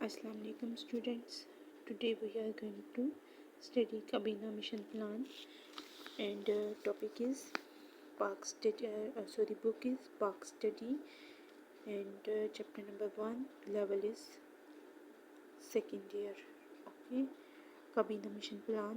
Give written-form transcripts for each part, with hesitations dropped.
Assalamu alaikum students. Today we are going to study Kabina mission plan and topic is Park study. Book is Park study and chapter number 1 level is second year. Okay. Kabina mission plan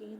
3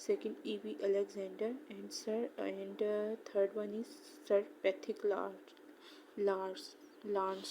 second E.V. Alexander and third one is Sir Patrick Lawrence.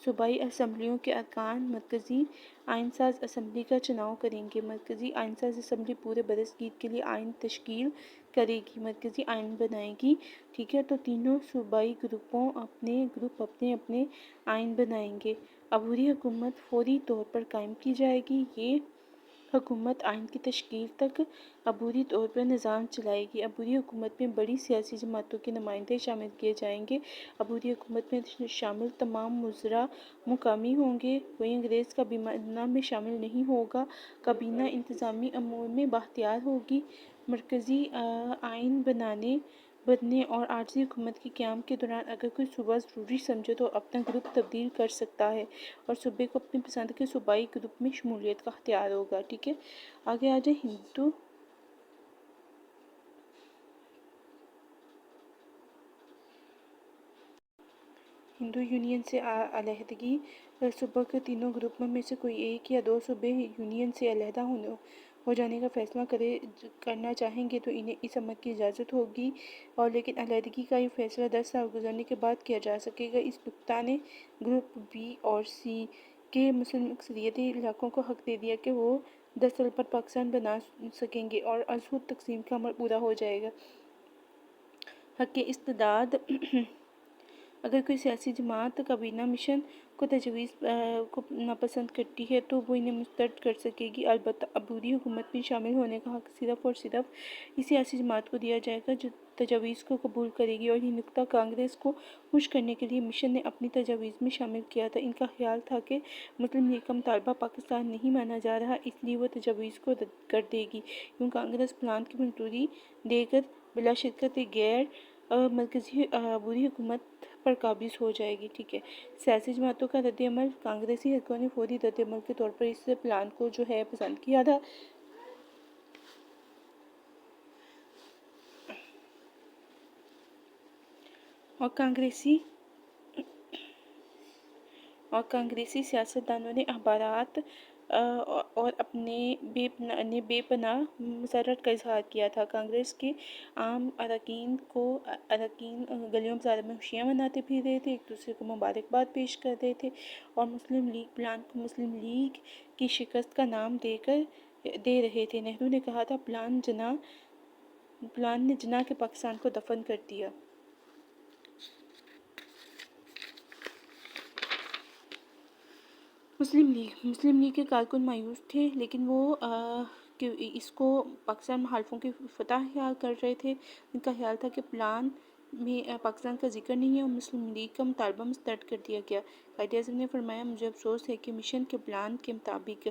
صوبائی اسمبلیوں کے ارکان مرکزی آئین ساز assembly کا چناؤ کریں گے۔ مرکزی آئین ساز اسمبلی پورے برصغیر کے لیے آئین تشکیل کرے گی، مرکزی آئین بنائے گی، ٹھیک ہے۔ تو تینوں صوبائی گروپ اپنے اپنے آئین بنائیں گے۔ عبوری حکومت فوری طور پر قائم کی جائے گی۔ یہ حکومت آئین کی تشکیل تک عبوری طور پر نظام چلائے گی۔ عبوری حکومت میں بڑی سیاسی جماعتوں کے نمائندے شامل کیے جائیں گے۔ عبوری حکومت میں شامل تمام وزراء مقامی ہوں گے، کوئی انگریز کابینہ میں شامل نہیں ہوگا۔ کابینہ انتظامی امور میں بااختیار ہوگی۔ مرکزی آئین بننے اور عارضی حکومت کے قیام کے دوران اگر کوئی صوبہ ضروری سمجھے تو اپنا گروپ تبدیل کر سکتا ہے اور صوبے کو اپنی پسند کے صوبائی گروپ میں شمولیت کا اختیار ہوگا، ٹھیک ہے۔ آگے آ جائے ہندو یونین سے علیحدگی۔ صوبہ کے تینوں گروپوں میں سے کوئی ایک یا دو صوبے یونین سے علیحدہ ہو جانے کا فیصلہ کرنا چاہیں گے تو انہیں اس عمل کی اجازت ہوگی، اور لیکن علیحدگی کا یہ فیصلہ 10 سال گزرنے کے بعد کیا جا سکے گا۔ اس نکتہ نے گروپ بی اور سی کے مسلم اکثریتی علاقوں کو حق دے دیا کہ وہ 10 سال بعد پاکستان بنا سکیں گے اور ازہر تقسیم کا عمل پورا ہو جائے گا۔ حق استرداد: اگر کوئی سیاسی جماعت کابینہ مشن کو تجویز کو ناپسند کرتی ہے تو وہ انہیں مسترد کر سکے گی، البتہ عبوری حکومت میں شامل ہونے کا حق صرف اور صرف اس سیاسی جماعت کو دیا جائے گا جو تجاویز کو قبول کرے گی۔ اور یہ نکتہ کانگریس کو خوش کرنے کے لیے مشن نے اپنی تجاویز میں شامل کیا تھا۔ ان کا خیال تھا کہ مسلم لیگ کا مطالبہ پاکستان نہیں مانا جا رہا، اس لیے وہ تجاویز کو رد کر دے گی، یوں کانگریس پلان کی منظوری دے کر بلا شرکت غیر مرکزی عبوری حکومت پر قابض ہو جائے گی، ٹھیک ہے۔ سیاسی جماعتوں کا رد عمل: کانگریسی حلقوں نے فوری رد عمل کے طور پر اس پلان کو پسند کیا تھا۔ اور کانگریسی سیاستدانوں نے اخبارات اور اپنے بے پناہ مسرت کا اظہار کیا تھا۔ کانگریس کے عام اراکین گلیوں بازاروں میں خوشیاں مناتے پھر رہے تھے، ایک دوسرے کو مبارکباد پیش کر رہے تھے اور مسلم لیگ پلان کو مسلم لیگ کی شکست کا نام دے رہے تھے۔ نہرو نے کہا تھا، پلان نے جناح کے پاکستان کو دفن کر دیا۔ مسلم لیگ کے کارکن مایوس تھے، لیکن وہ اس کو پاکستان مخالفوں کی فتح خیال کر رہے تھے۔ ان کا خیال تھا کہ پلان میں پاکستان کا ذکر نہیں ہے اور مسلم لیگ کا مطالبہ مسترد کر دیا گیا۔ قائد-اعظم نے فرمایا، مجھے افسوس ہے کہ مشن کے پلان کے مطابق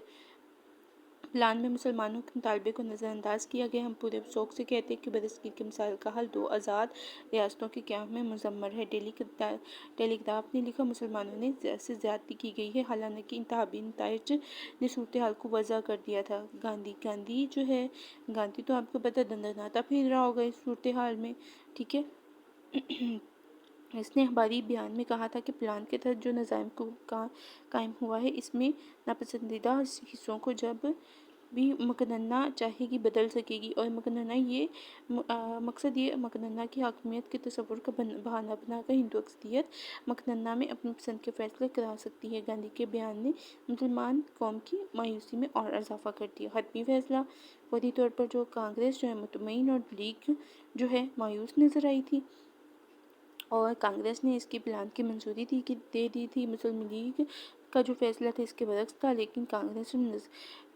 پلان میں مسلمانوں کے مطالبے کو نظر انداز کیا گیا۔ ہم پورے ذوق سے کہتے ہیں کہ برصغیر کے مسائل کا حل 2 آزاد ریاستوں کے قیام میں مضمر ہے۔ ٹیلی گراف نے لکھا، مسلمانوں سے زیادتی کی گئی ہے، حالانکہ انتخابی نتائج نے صورتحال کو واضح کر دیا تھا۔ گاندھی تو آپ کو پتہ دندناتا پھیر رہا ہوگا اس صورتحال میں، ٹھیک ہے۔ اس نے اخباری بیان میں کہا تھا کہ پلان کے تحت جو نظام قائم ہوا ہے، اس میں ناپسندیدہ حصوں کو جب بھی مقننہ چاہے گی بدل سکے گی، اور مقننہ کی حاکمیت کے تصور کا بہانہ بنا کر ہندو اکثریت مقننہ میں اپنی پسند کے فیصلے کرا سکتی ہے۔ گاندھی کے بیان نے مسلمان قوم کی مایوسی میں اور اضافہ کر دیا۔ حتمی فیصلہ: فوری طور پر کانگریس مطمئن اور لیگ مایوس نظر آئی تھی، اور کانگریس نے اس کی پلان کی منظوری دے دی تھی۔ مسلم لیگ کا جو فیصلہ تھا اس کے برعکس تھا، لیکن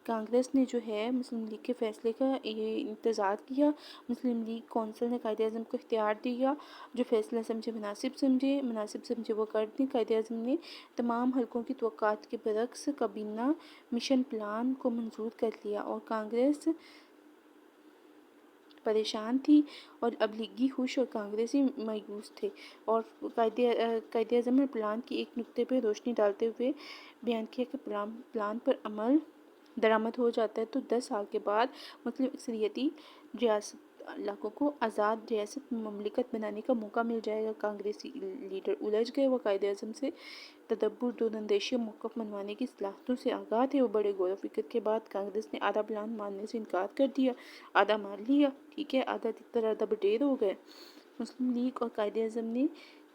کانگریس نے مسلم لیگ کے فیصلے کا انتظار کیا۔ مسلم لیگ کونسل نے قائد-اعظم کو اختیار دیا، جو فیصلہ مناسب سمجھے وہ کر دیں۔ قائد-اعظم نے تمام حلقوں کی توقعات کے برعکس کابینہ مشن پلان کو منظور کر لیا، اور کانگریس پریشان تھی اور اب لیگی خوش اور کانگریسی مایوس تھے۔ اور قائد-اعظم نے پلان کے ایک نکتے پر روشنی ڈالتے ہوئے بیان کیا کہ پلان پر عمل درآمد ہو جاتا ہے تو 10 سال کے بعد مسلم اکثریتی علاقوں کو آزاد ریاست مملکت بنانے کا موقع مل جائے گا۔ کانگریسی لیڈر الجھ گئے، وہ قائد-اعظم سے تدبر، دوراندیشی اور موقف منوانے کی صلاحیتوں سے آگاہ تھے۔ وہ بڑے غور و فکر کے بعد کانگریس نے آدھا پلان ماننے سے انکار کر دیا، آدھا مان لیا، ٹھیک ہے، آدھا تتر آدھا بٹیر ہو گئے۔ مسلم لیگ اور قائد-اعظم نے